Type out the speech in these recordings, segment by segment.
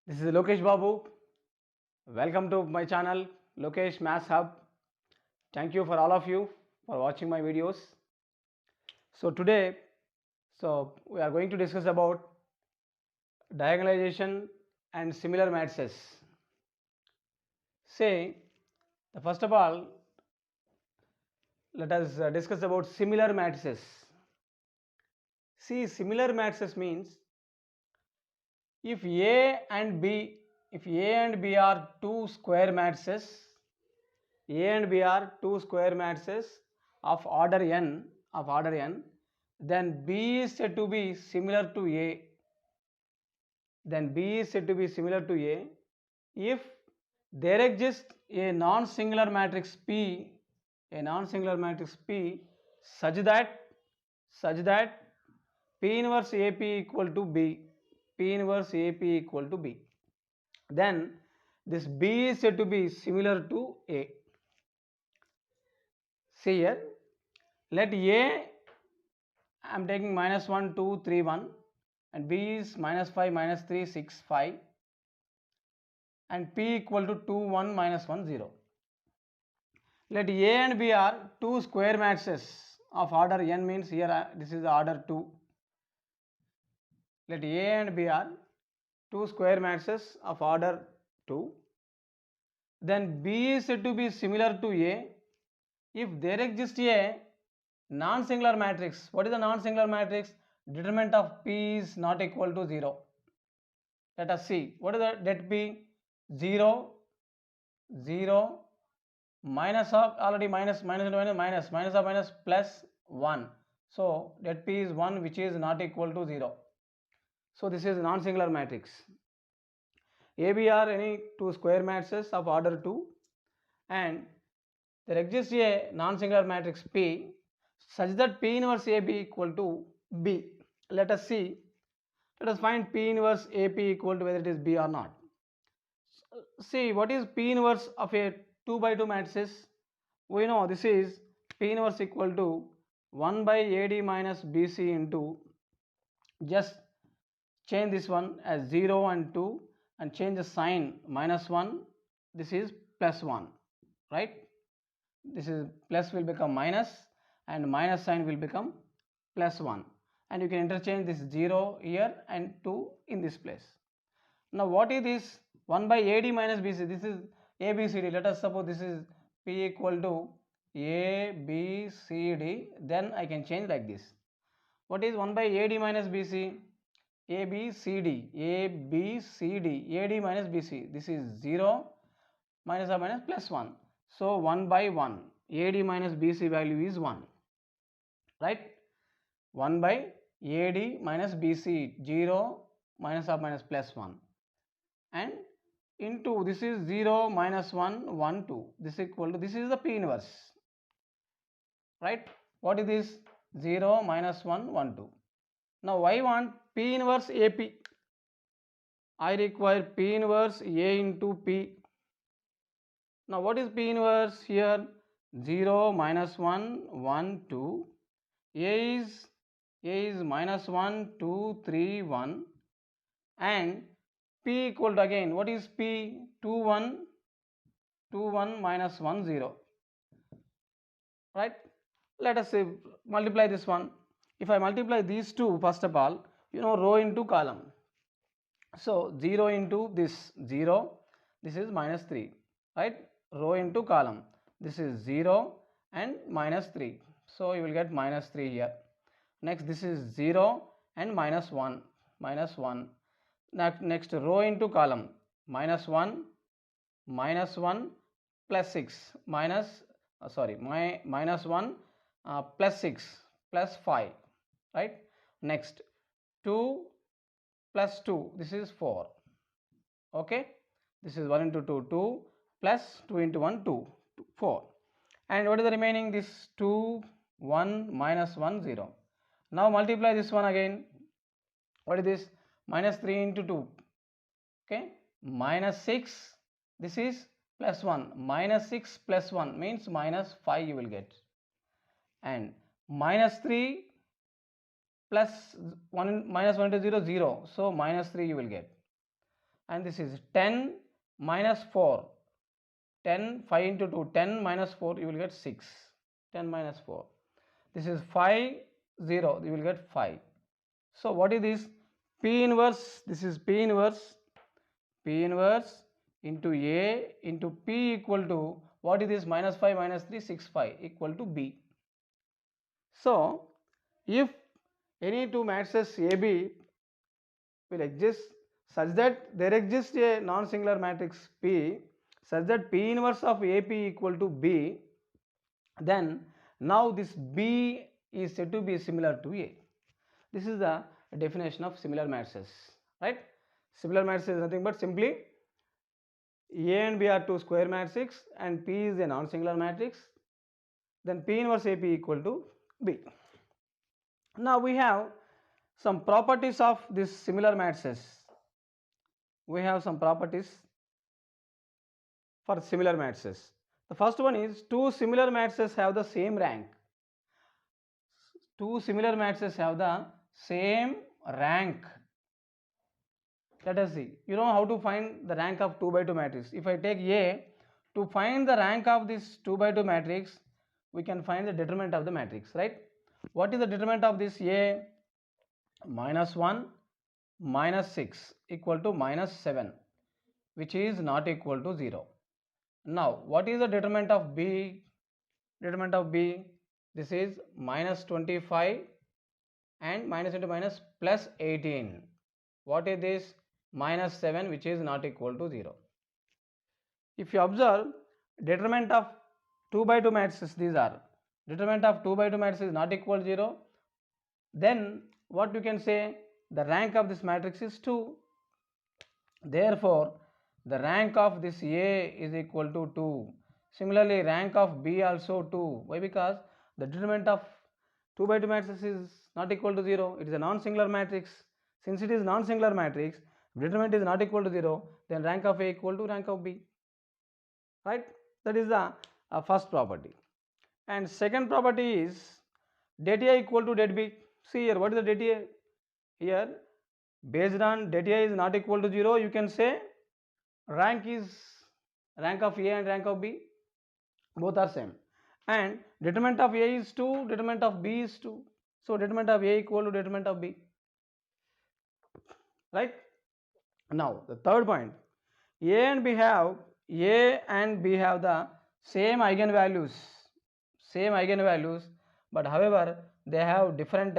This is Lokesh Babu. Welcome to my channel Lokesh Maths Hub. Thank you for all of you for watching my videos. So today, we are going to discuss about diagonalization and similar matrices. Say, first of all, let us discuss about similar matrices. See, similar matrices means if A and B are two square matrices, A and B are two square matrices of order n, then B is said to be similar to A. Then B is said to be similar to A if there exists a non-singular matrix P, such that P inverse AP equal to B, then this B is said to be similar to A. See here, let A, I am taking minus 1, 2, 3, 1, and B is minus 5, minus 3, 6, 5, and P equal to 2, 1, minus 1, 0. Let A and B are two square matrices of order n, means here this is order 2. Let A and B are two square matrices of order 2. Then B is said to be similar to A if there exists a non-singular matrix. What is the non-singular matrix? Determinant of P is not equal to 0. Let us see. What is the det P? 0, 0, minus of already minus of minus plus 1. So det P is 1, which is not equal to 0. So this is non-singular matrix. AB are any two square matrices of order 2, and there exists a non-singular matrix P such that P inverse AB equal to B. Let us see. Let us find P inverse AP equal to whether it is B or not. See, what is P inverse of a 2 by 2 matrices? We know this is P inverse equal to 1 by AD minus BC into, just change this one as 0 and 2 and change the sign minus 1, this is plus 1, right? This is plus will become minus and minus sign will become plus 1, and you can interchange this 0 here and 2 in this place. Now what is this 1 by AD minus BC? This is ABCD. Let us suppose this is P equal to ABCD, then I can change like this. What is 1 by AD minus BC? ABCD, AD minus BC. This is 0 minus or minus plus 1. So 1 by 1, AD minus BC value is 1, right? 1 by AD minus BC, 0 minus or minus plus 1, and into this is 0 minus 1, 1, 2. This is equal to, this is the P inverse, right? What is this? 0 minus 1, 1, 2. Now I want P inverse AP. I require P inverse A into P. Now what is P inverse here? 0 minus 1, 1, 2. A is minus 1, 2, 3, 1, and P equal to, again, what is P? 2, 1, 2, 1 minus 1, 0, right? Let us say multiply this one. If I multiply these two, first of all, row into column. So 0 into this 0, this is minus 3, right? Row into column, this is 0 and minus 3. So you will get minus 3 here. Next this is 0 and minus 1, minus 1. Next row into column, minus 1 plus 6, minus 1 plus 6 plus 5, right? Next 2 plus 2, this is 4, okay? This is 1 into 2, 2 plus 2 into 1, 2, 4. And what is the remaining? This 2, 1 minus 1, 0. Now multiply this one again. What is this? Minus 3 into 2, okay? Minus 6, this is plus 1. Minus 6 plus 1 means minus 5 you will get. And minus 3 plus 1, minus 1 into 0, 0. So minus 3 you will get. and this is 10 minus 4. 10, 5 into 2, 10 minus 4, you will get 6. 10 minus 4. This is 5, 0, you will get 5. So what is this? P inverse, this is P inverse. P inverse into A into P equal to, what is this? Minus 5 minus 3, 6, 5 equal to B. So if any two matrices AB will exist such that there exists a non-singular matrix P such that P inverse of AP equal to B, then now this B is said to be similar to A. This is the definition of similar matrices, right? Similar matrix is nothing but simply A and B are two square matrix and P is a non-singular matrix, then P inverse AP equal to B. Now we have some properties of this similar matrices. We have some properties for similar matrices. The first one is two similar matrices have the same rank. Two similar matrices have the same rank. Let us see. You know how to find the rank of 2 by 2 matrix. If I take A, to find the rank of this 2 by 2 matrix, we can find the determinant of the matrix, right? What is the determinant of this A? Minus 1 minus 6 equal to minus 7, which is not equal to 0. Now, what is the determinant of B? Determinant of B, this is minus 25 and minus into minus plus 18. What is this? Minus 7, which is not equal to 0. If you observe, determinant of 2 by 2 matrices, these are. Determinant of 2 by 2 matrix is not equal to 0. Then what you can say? The rank of this matrix is 2. Therefore, the rank of this A is equal to 2. Similarly, rank of B also 2. Why? Because the determinant of 2 by 2 matrix is not equal to 0. It is a non-singular matrix. Since it is non-singular matrix, determinant is not equal to 0, then rank of A equal to rank of B. Right? That is the first property. And second property is det A equal to det B. See here, what is the det A? Here, based on det A is not equal to 0, you can say rank is rank of A and rank of B, both are same, and determinant of A is 2, determinant of B is 2, so determinant of A equal to determinant of B, right? Now the third point, A and B have the same eigenvalues, but however they have different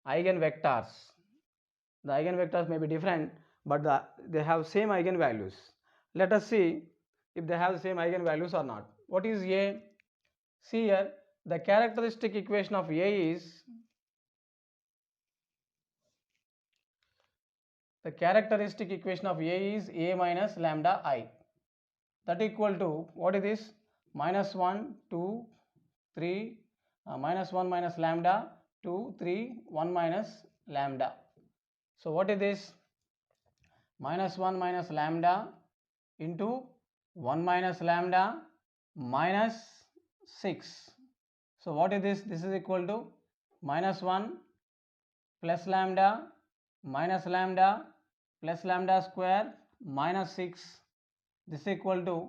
eigenvectors. The eigenvectors may be different, but they have same eigenvalues. Let us see if they have the same eigenvalues or not. What is A? See here, the characteristic equation of A is A minus lambda I. That equal to, what is this? Minus 1, 2, 3, minus 1 minus lambda, 2, 3, 1 minus lambda. So what is this? Minus 1 minus lambda into 1 minus lambda minus 6. So what is this? This is equal to minus 1 plus lambda minus lambda plus lambda square minus 6. This is equal to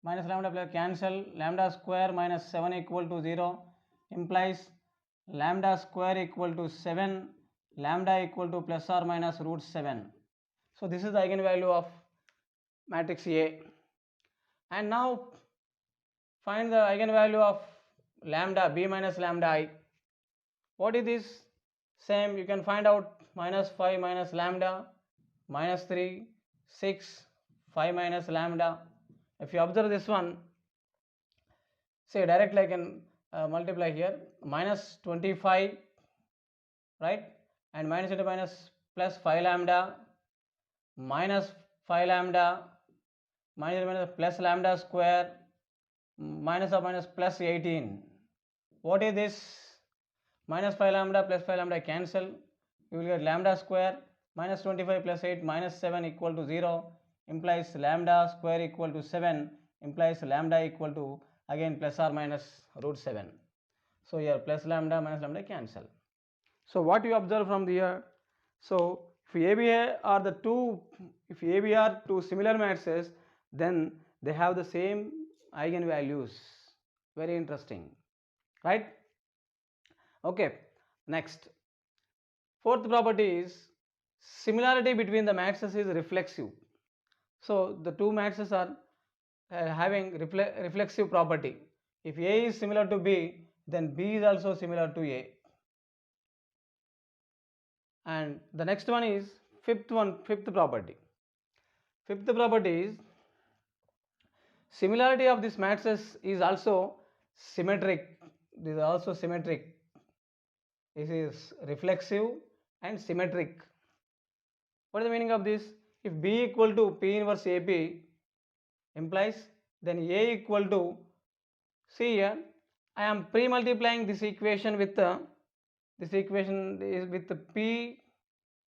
minus lambda plus cancel, lambda square minus 7 equal to 0, implies lambda square equal to 7, lambda equal to plus or minus root 7. So this is the eigenvalue of matrix A. And now find the eigenvalue of lambda B minus lambda I. What is this? Same, you can find out minus 5 minus lambda minus 3, 6, 5 minus lambda. If you observe this one, say directly I can multiply here, minus 25, right, and minus into minus plus 5 lambda minus 5 lambda minus minus plus lambda square minus of minus plus 18. What is this? Minus 5 lambda plus 5 lambda cancel, you will get lambda square minus 25 plus 8 minus 7 equal to 0, implies lambda square equal to 7, implies lambda equal to again plus or minus root 7. So here plus lambda minus lambda cancel. So what you observe from here? So if ABA are the two if AB are two similar matrices, then they have the same eigenvalues. Very interesting, right? Okay, next. Fourth property is similarity between the matrices is reflexive. So the two matrices are having reflexive property. If A is similar to B, then B is also similar to A. And the next one is fifth property. Fifth property is similarity of this matrices is also symmetric. This is also symmetric. This is reflexive and symmetric. What is the meaning of this? If B equal to P inverse AP implies then A equal to, see here, I am pre-multiplying this equation with this equation is with the P,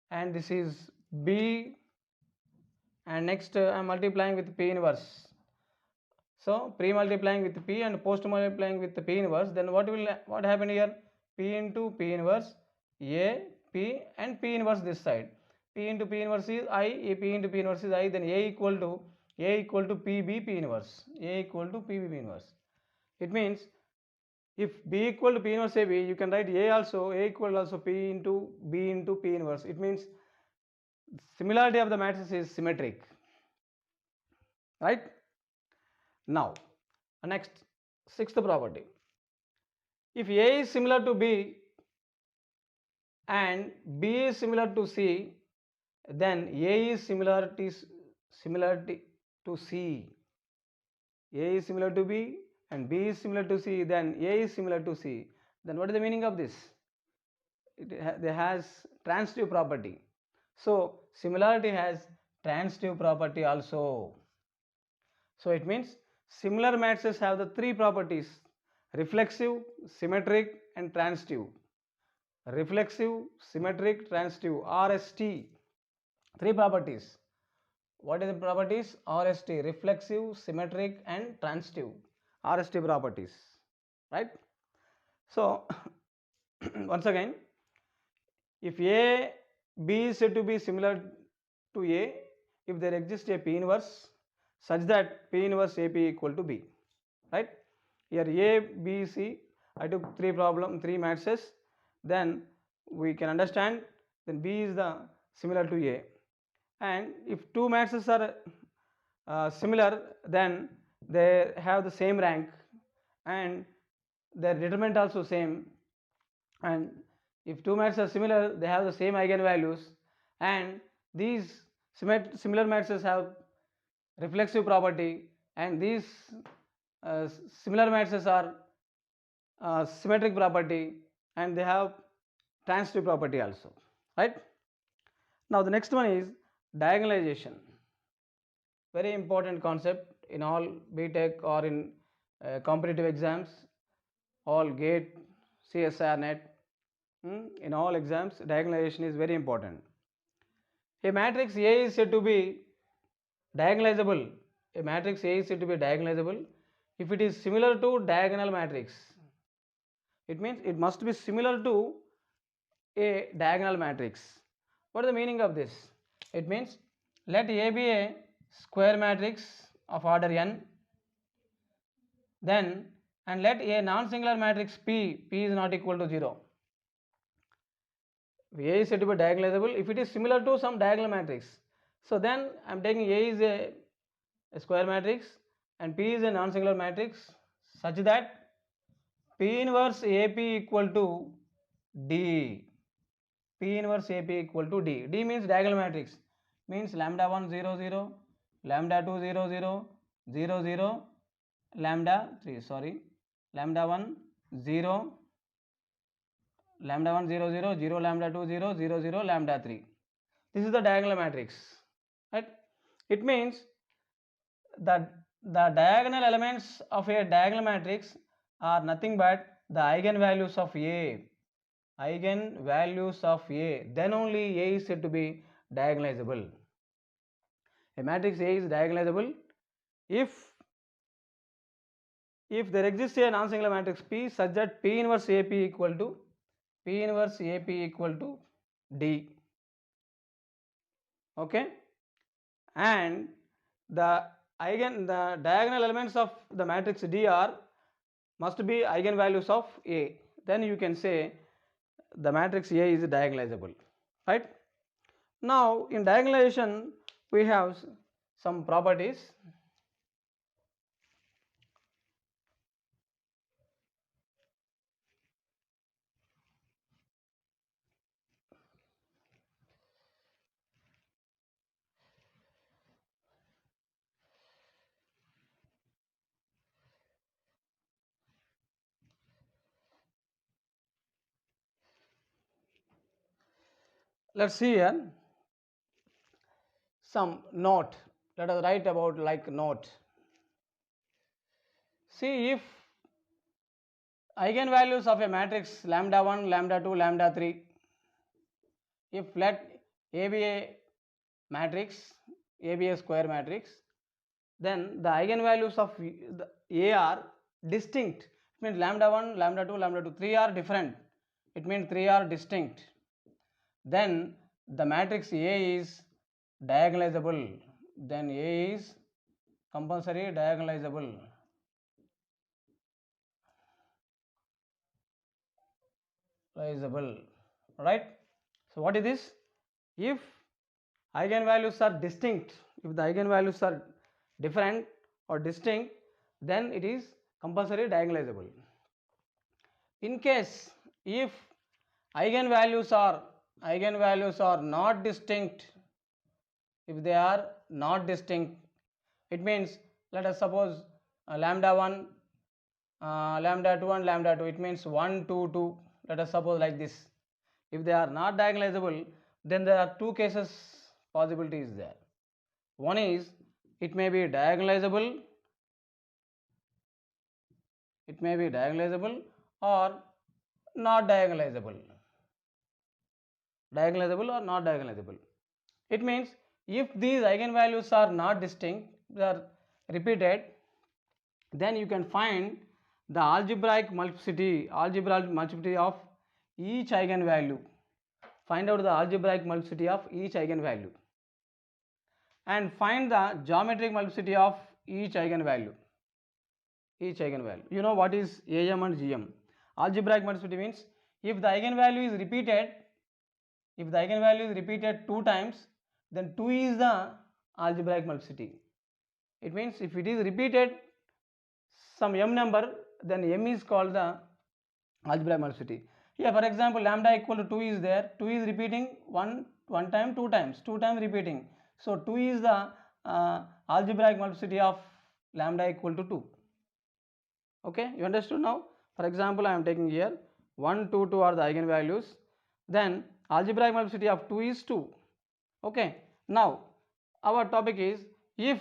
and this is B, and next I am multiplying with P inverse. So pre-multiplying with P and post-multiplying with the P inverse, then what happen here? P into P inverse A, P, and P inverse this side. P into P inverse is I, P into P inverse is I, then A equal to PB P inverse. A equal to PB P inverse. It means if B equal to P inverse AB, you can write A equal also P into B into P inverse. It means similarity of the matrices is symmetric, right? Now, next, sixth property. If A is similar to B and B is similar to C, then A is similarity to C. A is similar to B and B is similar to C, then A is similar to C. Then what is the meaning of this? It has transitive property. So similarity has transitive property also. So it means similar matrices have the three properties: reflexive, symmetric, and transitive. Reflexive, symmetric, transitive, RST. Three properties. What is the properties? RST, reflexive, symmetric, and transitive. RST properties, right? So once again, if A, B is said to be similar to A, if there exists a P inverse such that P inverse AP equal to B, right? Here A, B, C, I took three matrices, then we can understand then B is the similar to A, and if two matrices are similar, then they have the same rank and their determinant also same, and if two matrices are similar, they have the same eigenvalues, and these similar matrices have reflexive property, and these similar matrices are symmetric property, and they have transitive property also, right? Now the next one is diagonalization. Very important concept in all BTech or in competitive exams, all GATE, CSIR net. In all exams, diagonalization is very important. A matrix A is said to be diagonalizable. A matrix A is said to be diagonalizable if it is similar to diagonal matrix. It means it must be similar to a diagonal matrix. What is the meaning of this? It means let A be a square matrix of order n, then and let a non-singular matrix P is not equal to 0. A is said to be diagonalizable if it is similar to some diagonal matrix. So then I am taking A is a square matrix and P is a non-singular matrix such that P inverse AP equal to D. P inverse AP equal to D. D means diagonal matrix, means lambda 1 0 0, lambda 2 0 0, 0 0, lambda 3, sorry, lambda 1 0, lambda 1 0 0, 0 lambda 2 0, 0 0 lambda 3. This is the diagonal matrix, right? It means that the diagonal elements of a diagonal matrix are nothing but the eigenvalues of A. Eigenvalues of A. Then only A is said to be diagonalizable. A matrix A is diagonalizable if there exists a non-singular matrix P such that P inverse AP equal to D. Okay. and the diagonal elements of the matrix D are must be eigenvalues of A. Then you can say the matrix A is diagonalizable, right? Now in diagonalization we have some properties. Let's see here some note. Let us write about like note. See, if eigenvalues of a matrix lambda 1, lambda 2, lambda 3, if let A be a matrix, A be a square matrix, then the eigenvalues of the A are distinct. It means lambda 1, lambda 2, lambda 2, 3 are different. It means 3 are distinct. Then the matrix A is diagonalizable. Then A is compulsory diagonalizable. Right? So what is this? If eigenvalues are distinct, if the eigenvalues are different or distinct, then it is compulsory diagonalizable. In case if eigenvalues are not distinct, if they are not distinct, it means let us suppose lambda 1, lambda 2 and lambda 2, it means 1, 2, 2, let us suppose like this. If they are not diagonalizable, then there are two cases possibilities there. One is it may be diagonalizable, or not diagonalizable. Diagonalizable or not diagonalizable. It means if these eigenvalues are not distinct, they are repeated, then you can find the algebraic multiplicity of each eigenvalue. Find out the algebraic multiplicity of each eigenvalue and find the geometric multiplicity of each eigenvalue. You know what is AM and GM? Algebraic multiplicity means if the eigenvalue is repeated 2 times, then 2 is the algebraic multiplicity. It means if it is repeated some m number, then m is called the algebraic multiplicity. Here for example lambda equal to 2 is there, 2 is repeating one time, 2 times repeating. So 2 is the algebraic multiplicity of lambda equal to 2. Okay, you understood now? For example, I am taking here 1, 2, 2 are the eigenvalues. Then algebraic multiplicity of 2 is 2. Okay, now our topic is if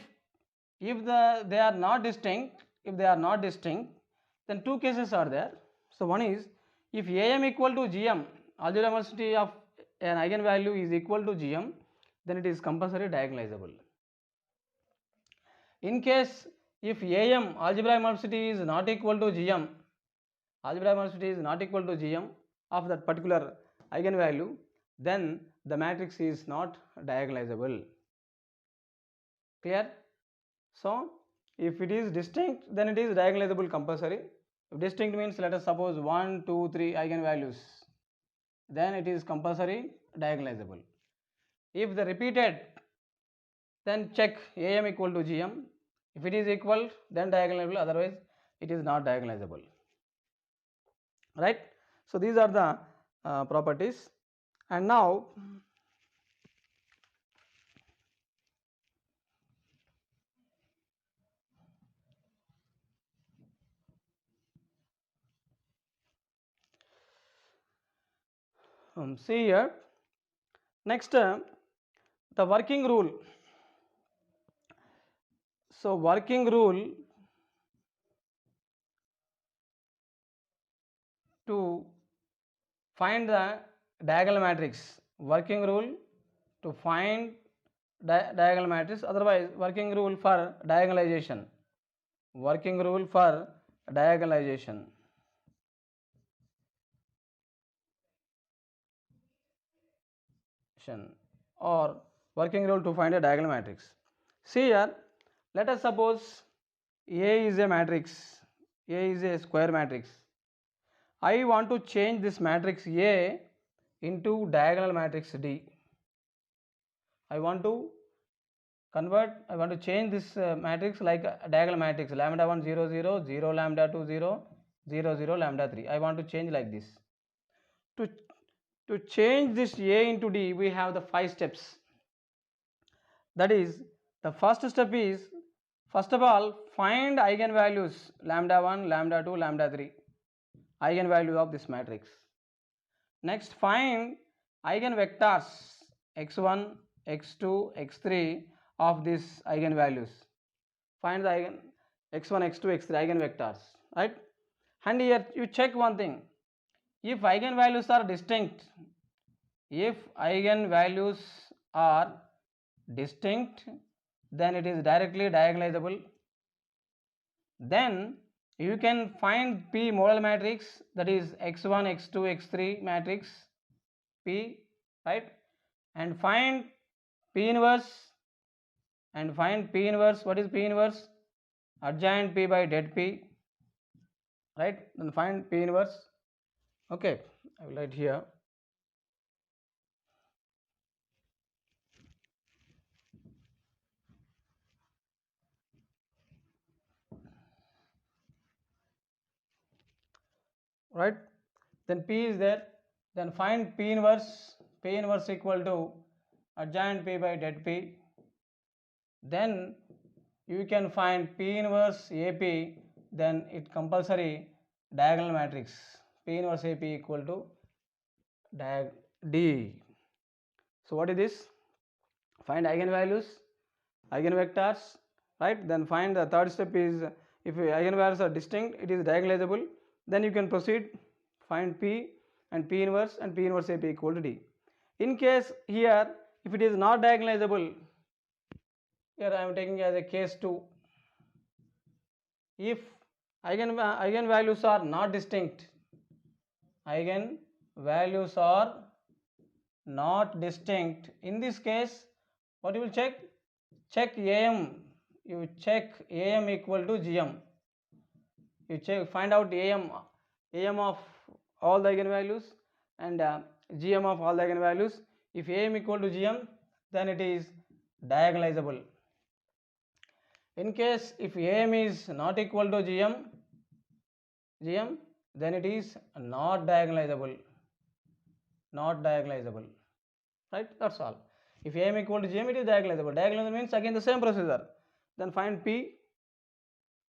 they are not distinct, then two cases are there. So one is if AM equal to GM, algebraic multiplicity of an eigenvalue is equal to GM, then it is compulsory diagonalizable. In case if AM algebraic multiplicity is not equal to GM, of that particular eigenvalue, then the matrix is not diagonalizable. Clear? So if it is distinct, then it is diagonalizable compulsory. If distinct means let us suppose 1, 2, 3 eigenvalues, then it is compulsory diagonalizable. If the repeated, then check AM equal to GM. If it is equal, then diagonalizable, otherwise it is not diagonalizable. Right? So these are the properties. And now see here, next the working rule. So working rule to find the diagonal matrix. Working rule to find diagonal matrix, otherwise working rule for diagonalization. Working rule for diagonalization. Or working rule to find a diagonal matrix. See here, let us suppose A is a matrix, A is a square matrix. I want to change this matrix A into diagonal matrix D. I want to change this matrix like a diagonal matrix, lambda 1 0 0 0 lambda 2 0 0 0 lambda 3. I want to change like this. To change this A into D, we have the 5 steps. That is, the first step is, first of all, find eigenvalues lambda 1, lambda 2, lambda 3, eigenvalue of this matrix. Next, find eigenvectors x1, x2, x3 of these eigenvalues. Find the x1, x2, x3 eigenvectors, right? And here you check one thing. If eigenvalues are distinct, then it is directly diagonalizable. Then you can find P model matrix, that is x1, x2, x3 matrix P, right? And find P inverse. What is P inverse? Adjoint P by det P, right? Then find P inverse. Okay, I will write here. Right, then P is there, then find P inverse equal to adjoint P by det P. Then you can find P inverse AP, then it compulsory diagonal matrix P inverse AP equal to D. So what is this? Find eigenvalues, eigenvectors, right? Then find the third step is, if eigenvalues are distinct, it is diagonalizable. Then you can proceed, find P and P inverse AP equal to D. In case here, if it is not diagonalizable, here I am taking as a case 2. If eigenvalues are not distinct, in this case, what you will check? Check AM. You check AM equal to GM. You find out AM of all the eigenvalues and GM of all the eigenvalues. If AM equal to GM, then it is diagonalizable. In case if AM is not equal to GM, then it is not diagonalizable. Right? That's all. If AM equal to GM, it is diagonalizable. Diagonalizable means again the same procedure. Then find P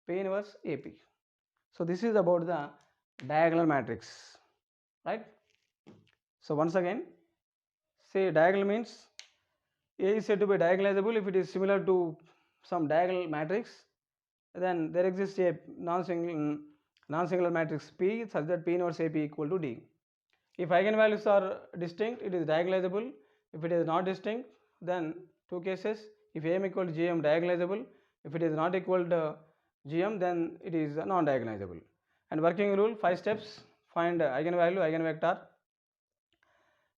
inverse AP. So this is about the diagonal matrix, right? So once again, say diagonal means A is said to be diagonalizable if it is similar to some diagonal matrix. Then there exists a non-singular matrix P such that P inverse AP equal to D. If eigenvalues are distinct, it is diagonalizable. If it is not distinct, then two cases. If AM equal to GM, diagonalizable. If it is not equal to GM, then it is non-diagonalizable. And working rule, 5 steps: find eigenvalue, eigenvector,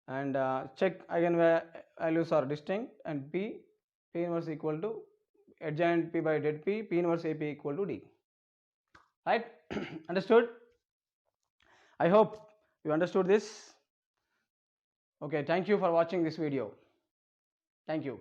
and check eigenvalues are distinct, and P inverse equal to adjoint P by det P inverse AP equal to D. Right? Understood? I hope you understood this. Okay, thank you for watching this video. Thank you.